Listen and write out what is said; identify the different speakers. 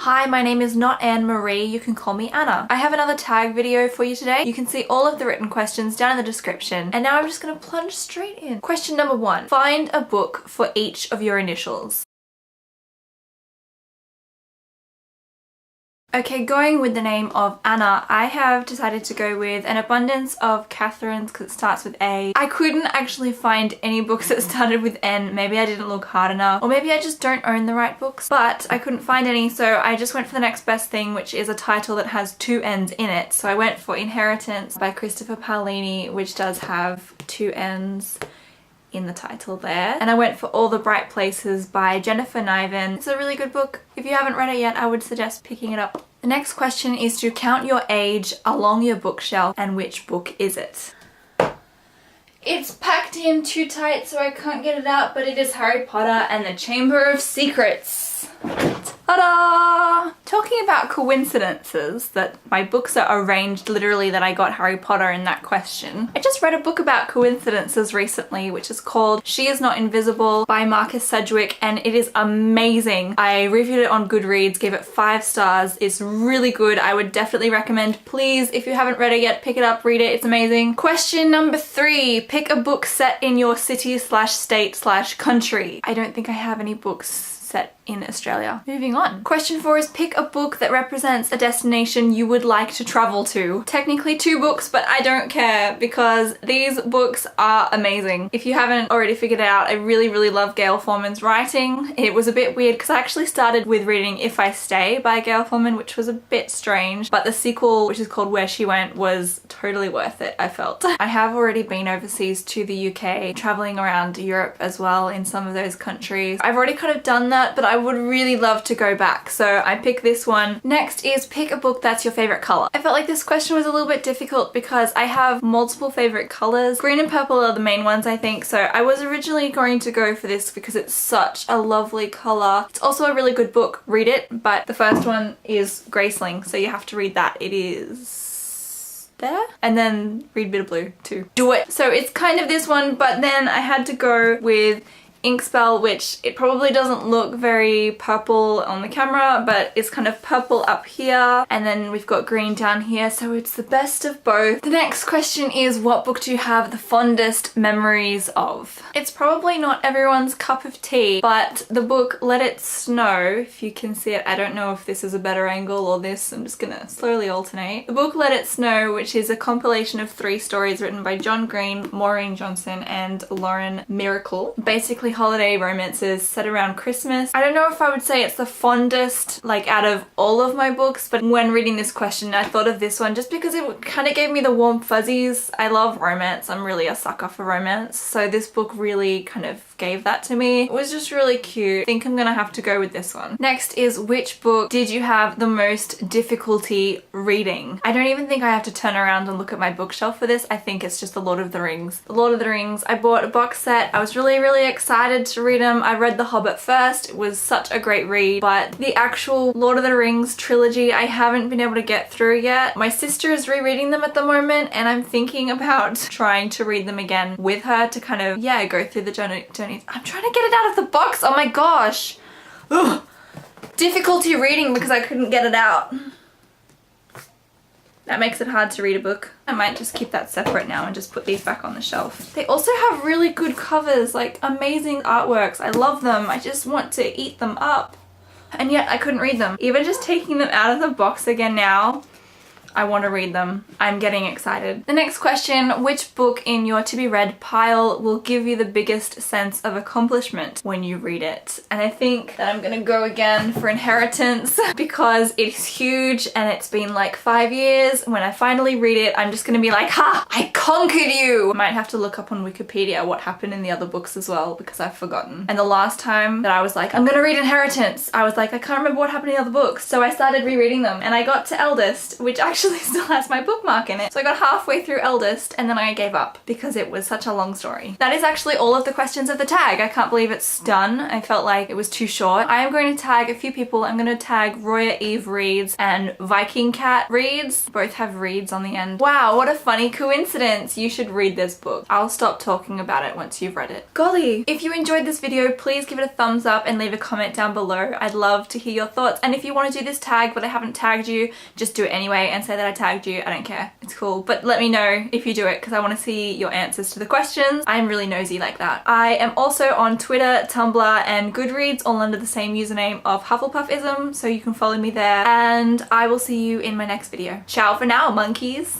Speaker 1: Hi, my name is not Anne-Marie, you can call me Anna. I have another tag video for you today. You can see all of the written questions down in the description. And now I'm just gonna plunge straight in. Question number 1. Find a book for each of your initials. Okay, going with the name of Anna, I have decided to go with An Abundance of Katherines because it starts with A. I couldn't actually find any books that started with N. Maybe I didn't look hard enough, or maybe I just don't own the right books, but I couldn't find any, so I just went for the next best thing, which is a title that has 2 N's in it. So I went for Inheritance by Christopher Paolini, which does have 2 N's in the title there. And I went for All the Bright Places by Jennifer Niven. It's a really good book. If you haven't read it yet, I would suggest picking it up. The next question is to count your age along your bookshelf, and which book is it? It's packed in too tight so I can't get it out, but it is Harry Potter and the Chamber of Secrets. Ta-da! Talking about coincidences, that my books are arranged literally that I got Harry Potter in that question. I just read a book about coincidences recently, which is called She Is Not Invisible by Sedgwick, and it is amazing. I reviewed it on Goodreads, gave it 5 stars. It's really good. I would definitely recommend. Please, if you haven't read it yet, pick it up, read it. It's amazing. Question number 3. Pick a book set in your city/state/country. I don't think I have any books set in Australia. Moving on. Question 4 is pick a book that represents a destination you would like to travel to. Technically 2 books, but I don't care because these books are amazing. If you haven't already figured it out, I really love Gayle Forman's writing. It was a bit weird because I actually started with reading If I Stay by Gayle Forman, which was a bit strange, but the sequel, which is called Where She Went, was totally worth it, I felt. I have already been overseas to the UK, traveling around Europe as well in some of those countries. I've already kind of done that, but I would really love to go back, so I picked this one. Next is pick a book that's your favorite color. I felt like this question was a little bit difficult because I have multiple favorite colors. Green and purple are the main ones, I think, so I was originally going to go for this because it's such a lovely color. It's also a really good book. Read it, but the first one is Graceling, so you have to read that. It is there, and then read Bitter Blue too. Do it! So it's kind of this one, but then I had to go with Inkspell, which it probably doesn't look very purple on the camera, but it's kind of purple up here, and then we've got green down here, so it's the best of both. The next question is, what book do you have the fondest memories of? It's probably not everyone's cup of tea, but the book Let It Snow, if you can see it, I don't know if this is a better angle or this, I'm just gonna slowly alternate. The book Let It Snow, which is a compilation of 3 stories written by John Green, Maureen Johnson, and Lauren Miracle. Basically holiday romances set around Christmas. I don't know if I would say it's the fondest, like, out of all of my books, but when reading this question I thought of this one just because it kind of gave me the warm fuzzies. I love romance. I'm really a sucker for romance, so this book really kind of gave that to me. It was just really cute. I think I'm gonna have to go with this one. Next is, which book did you have the most difficulty reading? I don't even think I have to turn around and look at my bookshelf for this. I think it's just The Lord of the Rings. The Lord of the Rings. I bought a box set. I was really excited to read them. I read The Hobbit first. It was such a great read, but the actual Lord of the Rings trilogy I haven't been able to get through yet. My sister is rereading them at the moment, and I'm thinking about trying to read them again with her to kind of, yeah, go through the journey. I'm trying to get it out of the box. Oh my gosh. Ugh. Difficulty reading because I couldn't get it out. That makes it hard to read a book. I might just keep that separate now and just put these back on the shelf. They also have really good covers, like amazing artworks. I love them. I just want to eat them up. And yet I couldn't read them. Even just taking them out of the box again now, I want to read them. I'm getting excited. The next question, which book in your to be read pile will give you the biggest sense of accomplishment when you read it? And I think that I'm gonna go again for Inheritance because it's huge and it's been like 5 years. When I finally read it, I'm just gonna be like, ha! I conquered you! I might have to look up on Wikipedia what happened in the other books as well because I've forgotten. And the last time that I was like, I'm gonna read Inheritance, I was like, I can't remember what happened in the other books. So I started rereading them and I got to Eldest, which actually actually still has my bookmark in it. So I got halfway through Eldest and then I gave up because it was such a long story. That is actually all of the questions of the tag. I can't believe it's done. I felt like it was too short. I am going to tag a few people. I'm going to tag ROYAEVEREADS and VIKINGCATREADS. Both have reads on the end. Wow, what a funny coincidence. You should read this book. I'll stop talking about it once you've read it. Golly, if you enjoyed this video, please give it a thumbs up and leave a comment down below. I'd love to hear your thoughts. And if you want to do this tag but I haven't tagged you, just do it anyway and say that I tagged you. I don't care. It's cool. But let me know if you do it because I want to see your answers to the questions. I'm really nosy like that. I am also on Twitter, Tumblr, and Goodreads, all under the same username of Hufflepuffism, so you can follow me there. And I will see you in my next video. Ciao for now, monkeys!